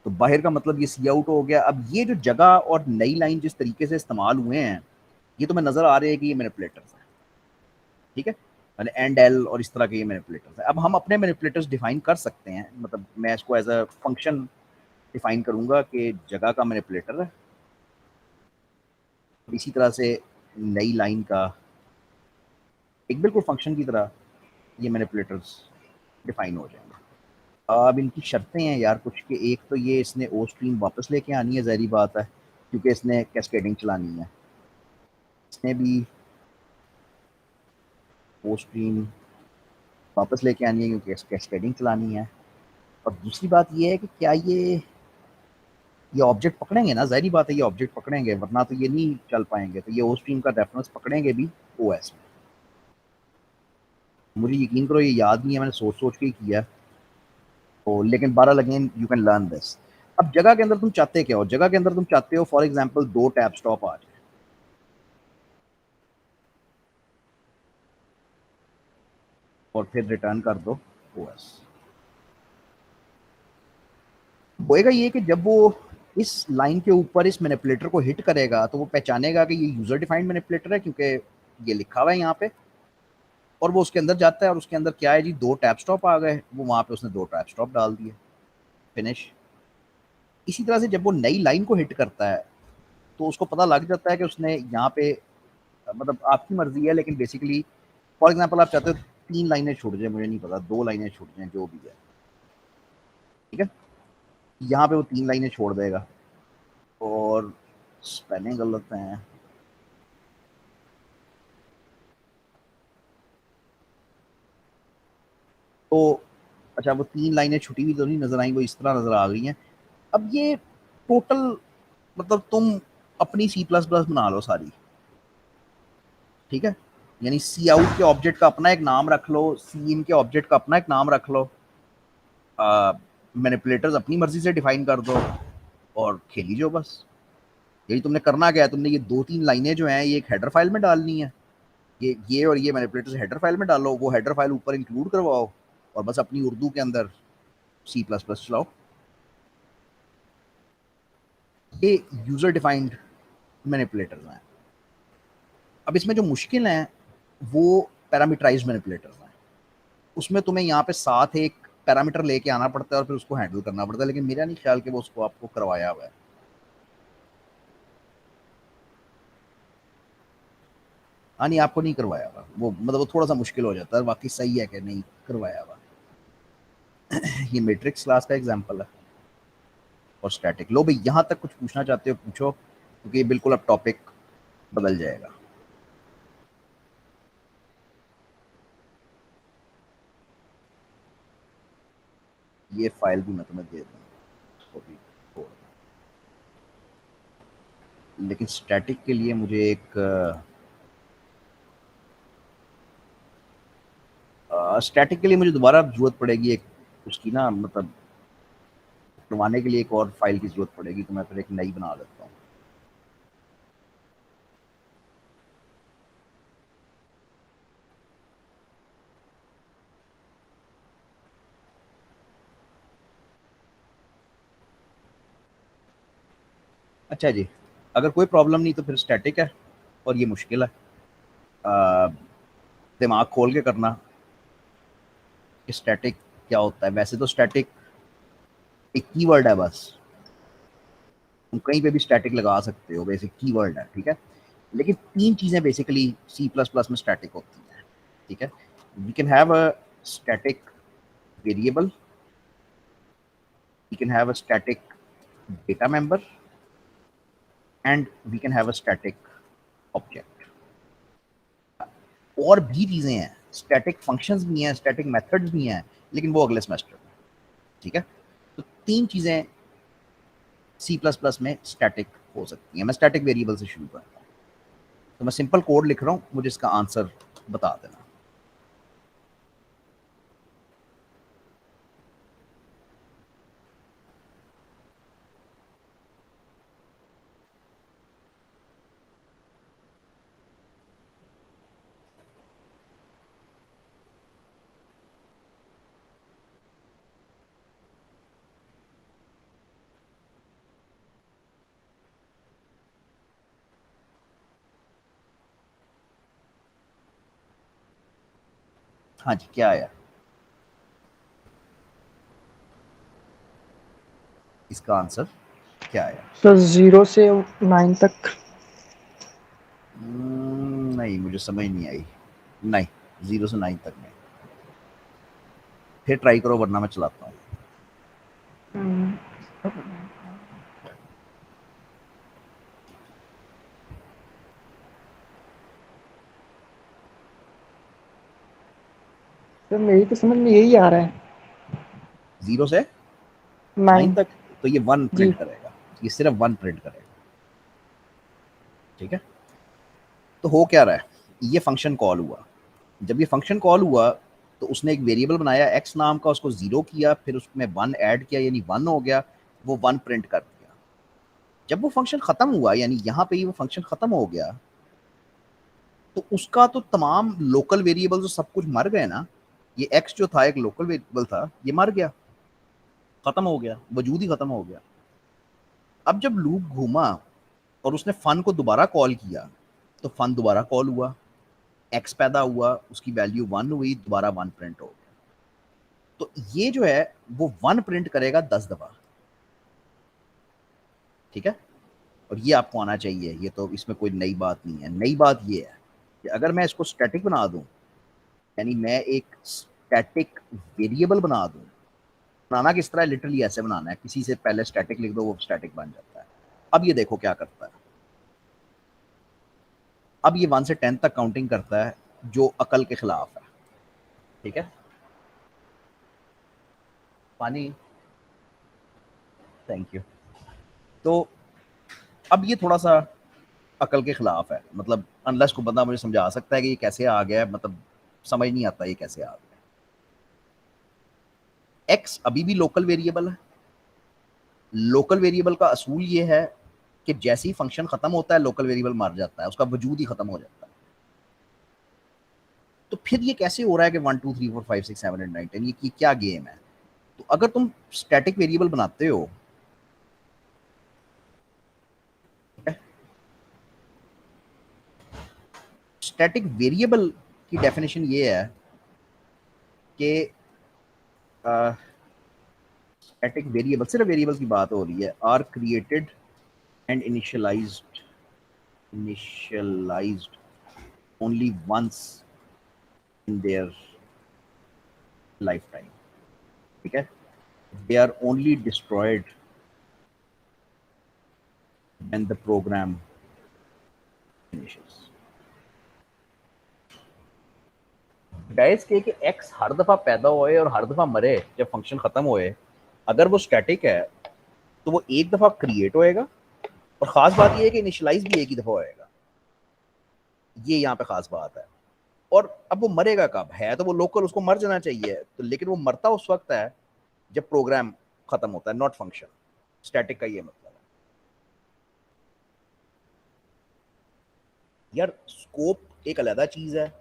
तो बाहर का मतलब ये सी आउट हो गया। अब ये जो जगह और नई लाइन जिस तरीके से इस्तेमाल हुए हैं, ये तो मैं नजर आ रहे हैं कि ये मैनिपुलेटर्स हैं। ठीक है, मैंने एंड एल और इस तरह के ये मैनिपुलेटर्स हैं। अब हम अपने मैनिपुलेटर्स डिफाइन कर सकते हैं, मतलब मैं इसको एज अ फंक्शन डिफाइन करूंगा कि जगह का मैनिपुलेटर है, इसी तरह से नई लाइन का एक बिल्कुल फंक्शन की तरह ये मैनिपुलेटर्स डिफाइन हो जाएंगे। अब इनकी शर्तें हैं यार कुछ, के एक तो ये इसने ओ स्ट्रीम वापस लेके आनी है, जहरी बात है, क्योंकि इसने कैस्केडिंग चलानी है। इसने भी ओ स्ट्रीम वापस लेके आनी है क्योंकि कैस्केडिंग चलानी है। और दूसरी बात ये है कि क्या ये ऑब्जेक्ट पकड़ेंगे ना, जहरी बात है ये ऑब्जेक्ट पकड़ेंगे, वरना तो ये नहीं चल पाएंगे। तो ये ओ स्ट्रीम का रेफरेंस पकड़ेंगे भी ओएस में। मुझे यकीन करो ये याद नहीं है, मैंने सोच सोच के ही किया। तो लेकिन 12 again you can learn this. अब जगह के अंदर तुम चाहते क्या हो? जगह के अंदर तुम चाहते हो फॉर एग्जाम्पल 2 टैब स्टॉप आ जाए, और फिर रिटर्न कर दो ओएस। होएगा ये कि जब वो इस लाइन के ऊपर इस मैनिपुलेटर को हिट करेगा तो वो पहचानेगा कि ये यूजर डिफाइंड मैनिपुलेटर है, क्योंकि ये लिखा हुआ है यहाँ पे। और वो उसके अंदर जाता है, और उसके अंदर क्या है जी, 2 टैब स्टॉप आ गए, वो वहां पे उसने 2 टैब स्टॉप डाल दिए, फिनिश। इसी तरह से जब वो नई लाइन को हिट करता है तो उसको पता लग जाता है कि उसने यहाँ पे, मतलब आपकी मर्जी है, लेकिन बेसिकली फॉर एग्जाम्पल आप चाहते हो 3 लाइनें छूट जाए, मुझे नहीं पता 2 लाइनें छूट जाए, जो भी है। ठीक है, यहाँ पे वो 3 लाइनें छोड़ देगा, और स्पेलिंग गलत है तो, अच्छा वो 3 लाइनें छुटी हुई तो नहीं नजर आई, वो इस तरह नजर आ गई हैं। अब ये टोटल, मतलब तुम अपनी सी प्लस प्लस बना लो सारी। ठीक है, यानी सी आउट के ऑब्जेक्ट का अपना एक नाम रख लो, सी इन के ऑब्जेक्ट का अपना एक नाम रख लो, मैनिपुलेटर्स अपनी मर्जी से डिफाइन कर दो, और खेली जो बस। यही तुमने करना क्या है, तुमने ये 2-3 लाइनें जो हैं ये एक हेडर फाइल में डालनी है। ये और ये मैनिपुलेटर्स हेडर फाइल में डालो, वो हेडर फाइल ऊपर इंक्लूड करवाओ, और बस अपनी उर्दू के अंदर सी प्लस प्लस चलाओ। ये यूजर डिफाइंड मैनिपुलेटर्स हैं। अब इसमें जो मुश्किल है वो पैरामीटराइज्ड मैनिपुलेटर्स हैं। उसमें तुम्हें यहाँ पे साथ एक पैरामीटर लेके आना पड़ता है और फिर उसको हैंडल करना पड़ता है, लेकिन मेरा नहीं ख्याल कि वो उसको आपको करवाया हुआ है। हाँ नहीं, आपको नहीं करवाया हुआ वो, मतलब वो थोड़ा सा मुश्किल हो जाता है, बाकी सही है कि नहीं करवाया हुआ। ये मैट्रिक्स क्लास का एग्जांपल है, और स्टैटिक। लो भाई, यहाँ तक कुछ पूछना चाहते हो पूछो, क्योंकि ये बिल्कुल अब टॉपिक बदल जाएगा। ये फाइल भी मैं तुम्हें दे दूँ, उसको भी छोड़ दूँ। लेकिन स्टैटिक के लिए मुझे एक स्टैटिक के लिए मुझे दोबारा जरूरत पड़ेगी एक उसकी ना, मतलब बनवाने के लिए एक और फाइल की जरूरत पड़ेगी, तो मैं फिर एक नई बना लेता हूँ। अच्छा जी, अगर कोई प्रॉब्लम नहीं तो फिर स्टैटिक है, और ये मुश्किल है दिमाग खोल के करना कि स्टैटिक क्या होता है। वैसे तो स्टैटिक एक कीवर्ड है बस, तुम कहीं पे भी स्टैटिक लगा सकते हो, बेसिक कीवर्ड है, ठीक है। लेकिन तीन चीज़ें बेसिकली सी प्लस प्लस में स्टैटिक होती हैं, ठीक है। We can have a static variable, we can have a static data member, and we can have a static object. और भी चीज़ें हैं, स्टैटिक फंक्शंस भी हैं, स्टैटिक मेथड्स भी हैं, लेकिन वो अगले सेमेस्टर में, ठीक है। तो तीन चीज़ें सी प्लस प्लस में स्टैटिक हो सकती हैं। मैं स्टैटिक वेरिएबल से शुरू करता हूँ, तो मैं सिंपल कोड लिख रहा हूँ, मुझे इसका आंसर बता देना। हाँ जी, क्या आया इसका आंसर, क्या आया? सर 0 से 9 तक। नहीं, मुझे समझ नहीं आई। नहीं, 0 से 9 तक नहीं। फिर ट्राई करो, वरना मैं चलाता हूँ। सर मेरी तो समझ में यही आ रहा है। 0 से 9 9। तक तो ये 1 जी। प्रिंट करेगा, ये सिर्फ 1 प्रिंट करेगा, ठीक है। तो हो क्या रहा है, ये फंक्शन कॉल हुआ। जब ये फंक्शन कॉल हुआ तो उसने एक वेरिएबल बनाया x नाम का, उसको 0 किया, फिर उसमें 1 ऐड किया, यानी 1 हो गया, वो 1 प्रिंट कर दिया। जब वो फंक्शन खत्म हुआ, यानी यहाँ पे ही वो फंक्शन खत्म हो गया, तो उसका तो तमाम लोकल वेरिएबल जो सब कुछ मर गए ना। ये x जो था एक लोकल वेरिएबल था, ये मर गया, खत्म हो गया, वजूद ही खत्म हो गया। अब जब लूप घूमा और उसने फन को दोबारा कॉल किया, तो फन दोबारा कॉल हुआ, x पैदा हुआ, उसकी वैल्यू 1 हुई, दोबारा 1 प्रिंट हो गया। तो ये जो है वो 1 प्रिंट करेगा 10 दफा, ठीक है। और ये आपको आना चाहिए, ये तो इसमें कोई नई बात नहीं है। नई बात ये है कि अगर मैं इसको स्टैटिक बना दूं, यानी मैं एक स्टैटिक वेरिएबल बना दूं, बनाना किस तरह है, लिटरली ऐसे बनाना है, किसी से पहले स्टैटिक लिख दो, वो स्टैटिक बन जाता है। अब ये देखो क्या करता है, अब ये 1 से 10 तक काउंटिंग करता है, जो अकल के खिलाफ है, ठीक है। पानी, थैंक यू। तो अब ये थोड़ा सा अकल के खिलाफ है, मतलब अनलेस को बंदा मुझे समझा सकता है कि ये कैसे आ गया है, मतलब समझ नहीं आता ये कैसे आ गया। एक्स अभी भी लोकल वेरिएबल है। लोकल वेरिएबल का असूल ये है कि जैसे ही फंक्शन खत्म होता है, लोकल वेरिएबल मर जाता है, उसका वजूद ही खत्म हो जाता है। तो फिर ये कैसे हो रहा है कि 1 2 3 4 5 6 7 8 9 10, ये क्या गेम है? तो अगर तुम स्टैटिक वेरिएबल बनाते हो, स्टैटिक वेरिएबल की डेफिनेशन ये है कि स्टैटिक वेरिएबल, सिर्फ वेरिएबल की बात हो रही है, are created and initialised only once in their lifetime, ठीक है। they are only destroyed when the program finishes। Guys के एक्स हर दफा पैदा होए और हर दफा मरे जब फंक्शन खत्म होए, अगर वो स्टैटिक है तो वो एक दफा क्रिएट होएगा, और खास बात ये है कि इनिशियलाइज भी एक ही दफा होएगा, ये यहाँ पे खास बात है। और अब वो मरेगा कब है, तो वो लोकल, उसको मर जाना चाहिए, तो लेकिन वो मरता उस वक्त है जब प्रोग्राम खत्म होता है, नॉट फंक्शन। स्टैटिक का ये मतलब है। यार स्कोप एक अलग चीज है,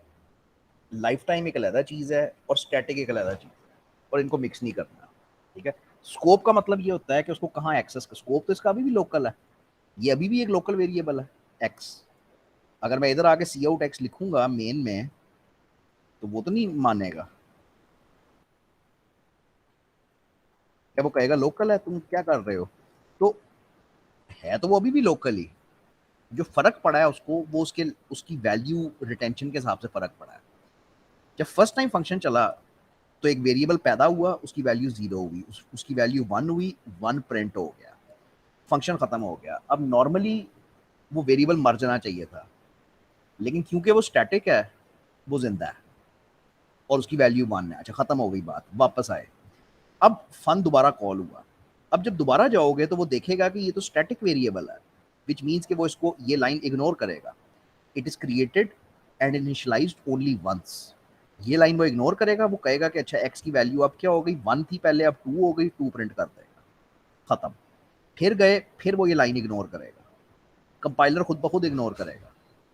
लाइफ टाइम एक अलग चीज है, और स्टैटिक एक अलग चीज है, और इनको मिक्स नहीं करना। ठीक है। स्कोप का मतलब ये होता है कि उसको कहाँ एक्सेस कर, स्कोप तो इसका अभी भी लोकल है, ये अभी भी एक लोकल वेरिएबल है एक्स। अगर मैं इधर आके सी आउट एक्स लिखूंगा मेन में, तो वो तो नहीं मानेगा, क्या वो कहेगा लोकल है, तुम क्या कर रहे हो। तो है तो वो अभी भी लोकल ही, जो फर्क पड़ा है उसको, वो उसके उसकी वैल्यू रिटेंशन के हिसाब से फर्क पड़ा है। जब फर्स्ट टाइम फंक्शन चला तो एक वेरिएबल पैदा हुआ, उसकी वैल्यू 0 हुई, उसकी वैल्यू 1 हुई, 1 प्रिंट हो गया, फंक्शन खत्म हो गया। अब नॉर्मली वो वेरिएबल मर जाना चाहिए था, लेकिन क्योंकि वो स्टैटिक है, वो जिंदा है और उसकी वैल्यू 1 है। अच्छा, खत्म हो गई बात, वापस आए। अब फन दोबारा कॉल हुआ। अब जब दोबारा जाओगे तो वो देखेगा कि ये तो स्टैटिक वेरिएबल है, विच मीन्स कि वो इसको ये लाइन इग्नोर करेगा। It is created and initialised only once. ये लाइन वो इग्नोर करेगा, वो कहेगा कि अच्छा एक्स की वैल्यू अब क्या हो गई, 1 थी पहले, अब 2 हो गई, 2 प्रिंट कर देगा, खत्म। फिर गए, फिर वो ये लाइन इग्नोर करेगा, कंपाइलर खुद ब खुद इग्नोर करेगा,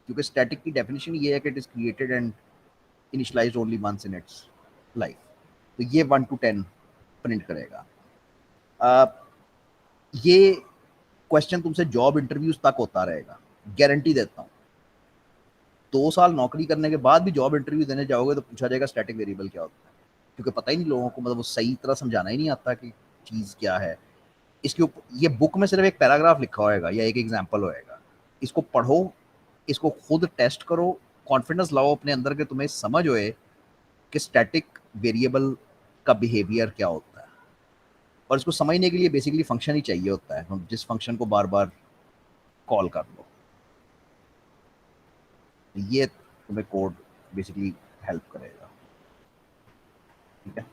क्योंकि स्टैटिक की डेफिनेशन ये है कि it is created and initialised only once in its life. तो ये 1 to 10 प्रिंट करेगा। ये क्वेश्चन तुमसे जॉब इंटरव्यूज तक होता रहेगा, गारंटी देता हूँ। 2 साल नौकरी करने के बाद भी जॉब इंटरव्यू देने जाओगे तो पूछा जाएगा स्टैटिक वेरिएबल क्या होता है, क्योंकि पता ही नहीं लोगों को, मतलब वो सही तरह समझाना ही नहीं आता कि चीज़ क्या है। इसके ऊपर ये बुक में सिर्फ एक पैराग्राफ लिखा होएगा या एक एग्जाम्पल होएगा, इसको पढ़ो, इसको खुद टेस्ट करो, कॉन्फिडेंस लाओ अपने अंदर के तुम्हें समझ होए कि स्टैटिक वेरिएबल का बिहेवियर क्या होता है। और इसको समझने के लिए बेसिकली फंक्शन ही चाहिए होता है, जिस फंक्शन को बार बार कॉल कर लो। ये तुम्हें कोड बेसिकली हेल्प करेगा। ठीक है,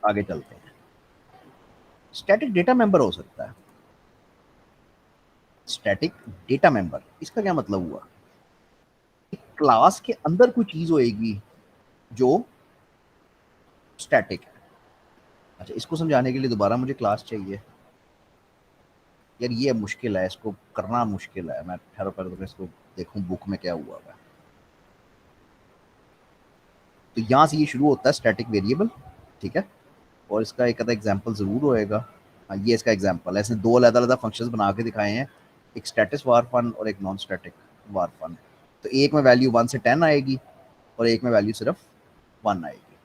आगे चलते हैं। स्टैटिक डेटा मेंबर हो सकता है। स्टैटिक डेटा मेंबर, इसका क्या मतलब हुआ? एक क्लास के अंदर कोई चीज होएगी जो स्टैटिक है। अच्छा, इसको समझाने के लिए दोबारा मुझे क्लास चाहिए। यार ये मुश्किल है, इसको करना मुश्किल है। मैं ठहरो कर इसको देखूं बुक में क्या हुआ है। तो यहाँ से ये शुरू होता है स्टैटिक वेरिएबल। ठीक है, और इसका एक आधा एग्जाम्पल ज़रूर होएगा। हाँ, ये इसका एग्जाम्पल है। इसने 2 अलग-अलग फंक्शंस बना के दिखाए हैं, एक स्टैटिक वार फन और एक नॉन स्टैटिक वार फन। तो एक में वैल्यू 1 से 10 आएगी और एक में वैल्यू सिर्फ 1 आएगी।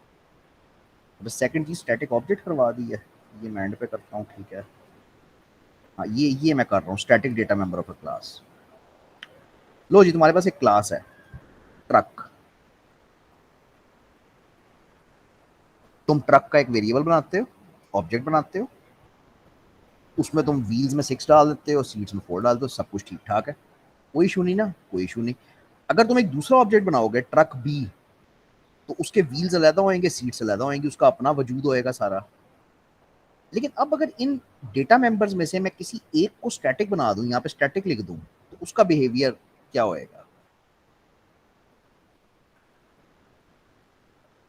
अब सेकंड चीज़ स्टैटिक ऑब्जेक्ट करवा दी है, ये मैं एंड पे करता हूँ। ठीक है, हाँ ये मैं कर रहा हूँ, static data member of a class. लो जी, तुम्हारे पास एक क्लास है ट्रक। तुम ट्रक का एक वेरिएबल बनाते हो, ऑब्जेक्ट बनाते हो, उसमें तुम व्हील्स में 6 डाल देते हो, सीट्स में 4 डाल दो, सब कुछ ठीक ठाक है, कोई इशू नहीं ना, कोई इशू नहीं। अगर तुम एक दूसरा ऑब्जेक्ट बनाओगे ट्रक बी, तो उसके व्हील्स अलग होंगे, सीट्स अलग होंगी, उसका अपना वजूद होएगा सारा। लेकिन अब अगर इन डेटा मेंबर्स में से मैं किसी एक को स्टैटिक बना दूं, यहाँ पे स्टैटिक लिख दूं, तो उसका बिहेवियर क्या होएगा?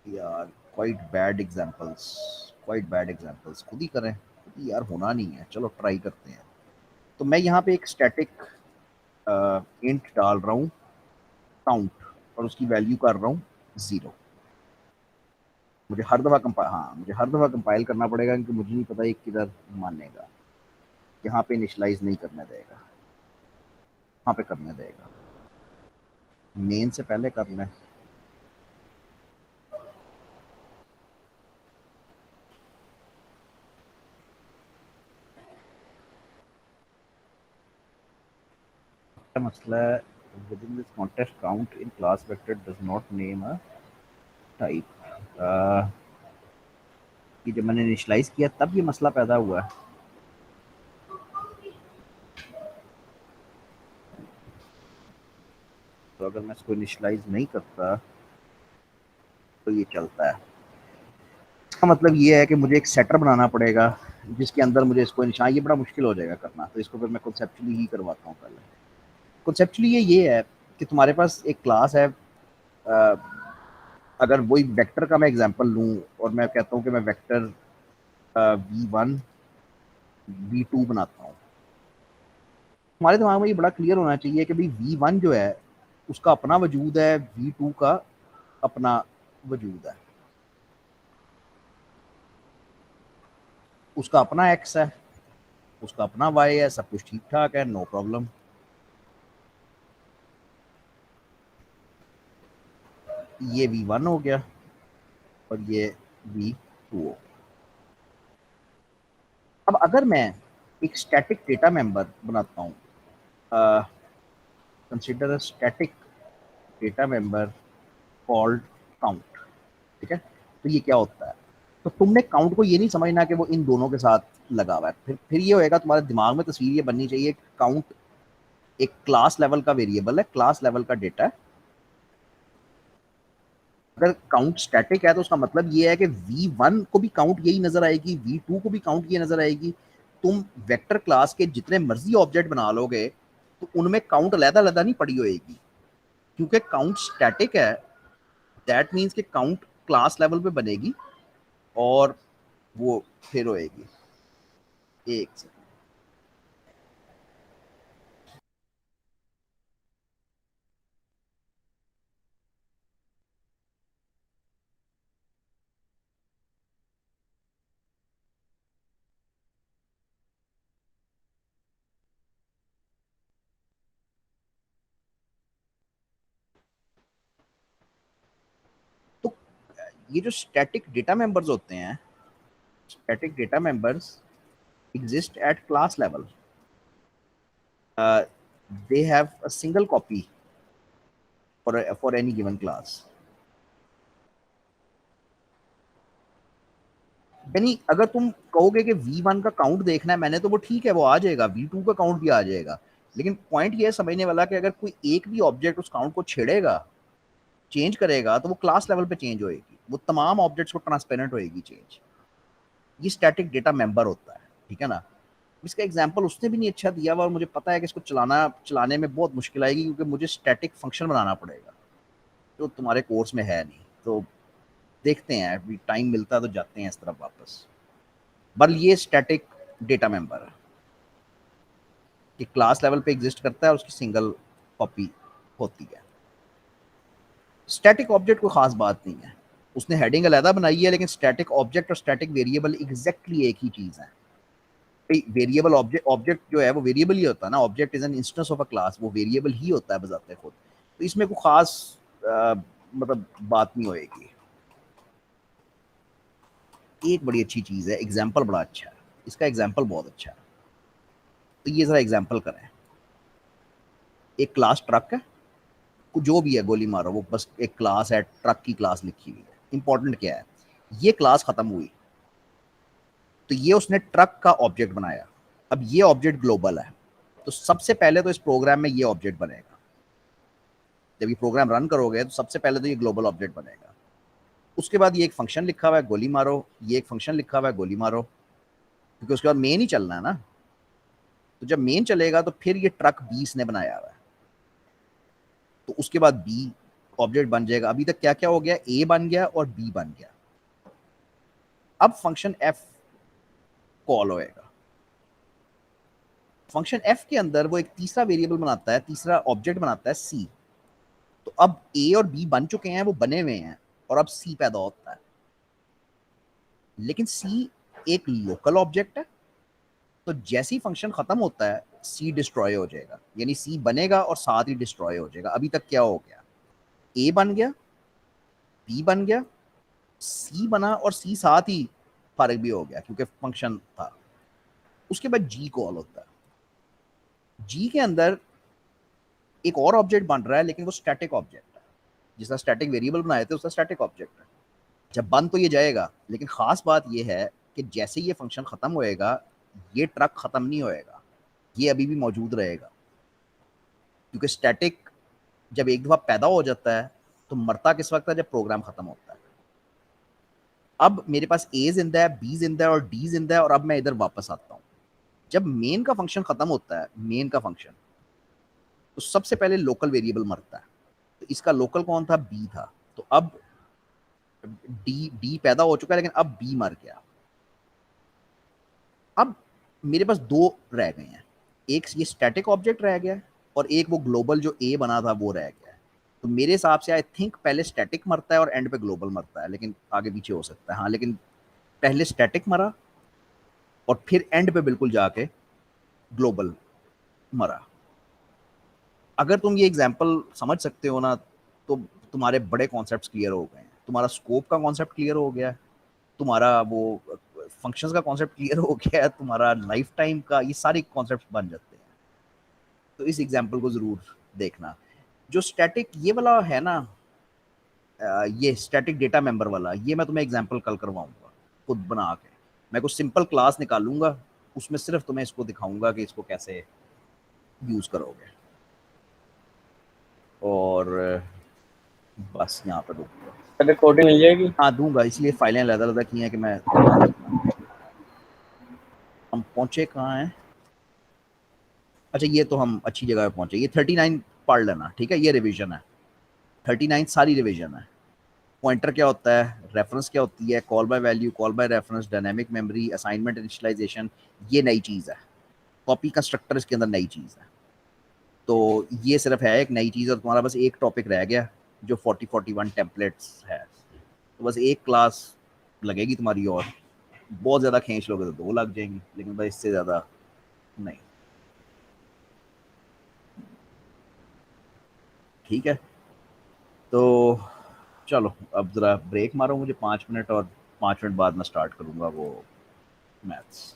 यार quite bad examples, quite bad examples. खुद ही करें, खुद ही यार, होना नहीं है। चलो ट्राई करते हैं। तो मैं यहाँ पे एक स्टैटिक इंट डाल रहा हूँ काउंट, और उसकी वैल्यू कर रहा हूँ 0। मुझे हर दफ़ा मुझे हर दफ़ा कंपाइल करना पड़ेगा, क्योंकि मुझे नहीं पता ये किधर मानेगा। यहाँ पे इनिशलाइज नहीं करने देगा, यहाँ पे करने देगा, मेन से पहले करना है। मसला है, within this context count in class vector does not name a type। कि जब मैंने इनिशलाइज किया तब ये मसला पैदा हुआ है। तो अगर मैं इसको इनिशलाइज नहीं करता तो ये चलता है। इसका मतलब ये है कि मुझे एक सेटर बनाना पड़ेगा जिसके अंदर मुझे इसको निशान, ये बड़ा मुश्किल हो जाएगा करना, तो इसको फिर मैं कॉन्सेप्चुअली ही करवाता हूँ पहले। कॉन्सेप्चुअली ये है कि तुम्हारे पास एक क्लास है, अगर वही वेक्टर का मैं एग्जांपल लूँ और मैं कहता हूँ कि मैं वेक्टर V1 V2 बनाता हूँ। हमारे दिमाग में ये बड़ा क्लियर होना चाहिए कि भाई V1 जो है उसका अपना वजूद है, V2 का अपना वजूद है, उसका अपना X है, उसका अपना Y है, सब कुछ ठीक ठाक है, नो प्रॉब्लम। ये V1 हो गया और ये V2 हो गया। अब अगर मैं एक स्टैटिक डेटा मेंबर बनाता हूँ, consider a static data member called count, ठीक है, तो ये क्या होता है? तो तुमने काउंट को ये नहीं समझना कि वो इन दोनों के साथ लगा हुआ है, फिर ये होएगा, तुम्हारे दिमाग में तस्वीर ये बननी चाहिए, काउंट एक क्लास लेवल का वेरिएबल है, क्लास लेवल का डेटा है। अगर काउंट स्टैटिक है तो उसका मतलब ये है कि V1 को भी काउंट यही नजर आएगी, V2 को भी काउंट ये नजर आएगी। तुम वेक्टर क्लास के जितने मर्जी ऑब्जेक्ट बना लोगे तो उनमें काउंट अलग-अलग नहीं पड़ी होएगी, क्योंकि काउंट स्टैटिक है। दैट मीन्स कि काउंट क्लास लेवल पे बनेगी और वो फिर होएगी। एक सेकंड, तो ये जो स्टैटिक डेटा मेंबर्स होते हैं, static data members exist at class level. They have a single copy for any given class. यानी अगर तुम कहोगे कि V1 का काउंट देखना है मैंने, तो वो ठीक है, वो आ जाएगा, V2 का काउंट भी आ जाएगा, लेकिन पॉइंट ये है समझने वाला कि अगर कोई एक भी ऑब्जेक्ट उस काउंट को छेड़ेगा, चेंज करेगा, तो वो क्लास लेवल पे चेंज होएगी, वो तमाम ऑब्जेक्ट्स को ट्रांसपेरेंट होएगी चेंज। ये स्टैटिक डेटा मेंबर होता है, ठीक है ना। इसका एग्जांपल उसने भी नहीं अच्छा दिया हुआ और मुझे पता है कि इसको चलाने में बहुत मुश्किल आएगी, क्योंकि मुझे स्टैटिक फंक्शन बनाना पड़ेगा जो तुम्हारे कोर्स में है नहीं। तो देखते हैं, अभी टाइम मिलता है तो जाते हैं इस तरफ वापस। बल ये स्टैटिक डेटा मेंबर है कि क्लास लेवल पे एग्जिस्ट करता है और उसकी सिंगल कॉपी होती है। स्टैटिक ऑब्जेक्ट कोई खास बात नहीं है, उसने हेडिंग अलग बनाई है, लेकिन स्टैटिक ऑब्जेक्ट और स्टैटिक वेरिएबल एग्जैक्टली एक ही चीज है। वेरिएबल ऑब्जेक्ट ऑब्जेक्ट जो है वो वेरिएबल ही होता है ना, object is an instance of a class, वो वेरिएबल ही होता है बजाते खुद। तो इसमें कोई खास मतलब बात नहीं होएगी। एक बड़ी अच्छी चीज है, एग्जाम्पल बड़ा अच्छा है, इसका एग्जाम्पल बहुत अच्छा है। तो ये जरा एग्जाम्पल करें। एक क्लास ट्रक है, जो भी है गोली मारो, वो बस एक क्लास है, ट्रक की क्लास लिखी हुई है। इंपॉर्टेंट क्या है, ये क्लास खत्म हुई तो ये उसने ट्रक का ऑब्जेक्ट बनाया। अब ये ऑब्जेक्ट ग्लोबल है, तो सबसे पहले तो इस प्रोग्राम में ये ऑब्जेक्ट बनेगा। जब ये प्रोग्राम रन करोगे तो सबसे पहले तो ये ग्लोबल ऑब्जेक्ट बनेगा। उसके बाद ये एक फंक्शन लिखा हुआ है गोली मारो, ये एक फंक्शन लिखा हुआ है गोली मारो, क्योंकि उसके बाद मेन ही चलना है ना। तो जब मेन चलेगा तो फिर ये ट्रक 20 ने बनाया हुआ है, तो उसके बाद बी ऑब्जेक्ट बन जाएगा। अभी तक क्या क्या हो गया, ए बन गया और बी बन गया। अब फंक्शन एफ कॉल होएगा। फंक्शन एफ के अंदर वो एक तीसरा वेरिएबल बनाता है, तीसरा ऑब्जेक्ट बनाता है सी। तो अब ए और बी बन चुके हैं, वो बने हुए हैं, और अब सी पैदा होता है। लेकिन सी एक लोकल ऑब्जेक्ट है, तो जैसे ही फंक्शन खत्म होता है सी डिस्ट्रॉय हो जाएगा, यानी सी बनेगा और साथ ही डिस्ट्रॉय हो जाएगा। अभी तक क्या हो गया, ए बन गया, बी बन गया, सी बना, और सी साथ ही फारिग भी हो गया क्योंकि फंक्शन था। उसके बाद जी कॉल होता है। जी के अंदर एक और ऑब्जेक्ट बन रहा है, लेकिन वो स्टैटिक ऑब्जेक्ट है, जिसका स्टैटिक वेरिएबल बनाए थे उसका स्टैटिक ऑब्जेक्ट है। जब बन तो ये जाएगा, लेकिन खास बात ये है कि जैसे ये फंक्शन खत्म होएगा ये ट्रक खत्म नहीं होएगा, ये अभी भी मौजूद रहेगा, क्योंकि स्टैटिक जब एक दफा पैदा हो जाता है तो मरता किस वक्त है, जब प्रोग्राम खत्म होता है। अब मेरे पास ए जिंदा है, बी जिंदा है और डी जिंदा है, और अब मैं इधर वापस आता हूँ। जब मेन का फंक्शन खत्म होता है, मेन का फंक्शन, तो सबसे पहले लोकल वेरिएबल मरता है। तो इसका लोकल कौन था, बी था। तो अब डी डी पैदा हो चुका है, लेकिन अब बी मर गया। अब मेरे पास दो रह गए हैं, एक ये स्टैटिक ऑब्जेक्ट रह गया है और एक वो ग्लोबल जो ए बना था वो रह गया है। तो मेरे हिसाब से आई थिंक पहले स्टैटिक मरता है और एंड पे ग्लोबल मरता है, लेकिन आगे पीछे हो सकता है। हाँ, लेकिन पहले स्टैटिक मरा और फिर एंड पे बिल्कुल जाके ग्लोबल मरा। अगर तुम ये एग्जाम्पल समझ सकते हो ना, तो तुम्हारे बड़े कॉन्सेप्ट्स क्लियर हो गए हैं। तुम्हारा स्कोप का कॉन्सेप्ट क्लियर हो गया है, तुम्हारा वो फंक्शंस का कॉन्सेप्ट क्लियर हो गया है, तुम्हारा लाइफ टाइम का, ये सारे कॉन्सेप्ट बन जाते हैं। तो इस एग्जाम्पल को जरूर देखना। जो स्टैटिक ये वाला है ना, ये स्टैटिक डेटा मेंबर वाला, ये मैं तुम्हें एग्जाम्पल कल करवाऊंगा खुद बना के। मैं कुछ सिंपल क्लास निकालूंगा, उसमें सिर्फ तुम्हें इसको दिखाऊंगा कि इसको कैसे यूज करोगे। और बस यहाँ पर रुकूंगा। रिकॉर्डिंग मिल जाएगी? हाँ दूंगा, इसलिए फाइलें अलग-अलग की हैं कि मैं ध्यान रखना। हम पहुंचे कहाँ हैं? अच्छा, ये तो हम अच्छी जगह पे पहुंचे। ये 39 पढ़ लेना, ठीक है? ये रिवीजन है, 39 सारी रिवीजन है। पॉइंटर क्या होता है, रेफरेंस क्या होती है, call by value, call by reference, dynamic memory, assignment, initialisation, ये नई चीज़ है। कॉपी कंस्ट्रक्टर इसके अंदर नई चीज़ है। तो ये सिर्फ है एक नई चीज़, और तुम्हारा बस एक टॉपिक रह गया जो 41 टेम्पलेट्स है। तो बस एक क्लास लगेगी तुम्हारी, और बहुत ज़्यादा खींच लोगे तो 2 लग जाएंगी, लेकिन बस इससे ज़्यादा नहीं। ठीक है, तो चलो अब ज़रा ब्रेक मारो मुझे 5 मिनट, और 5 मिनट बाद मैं स्टार्ट करूँगा वो मैथ्स।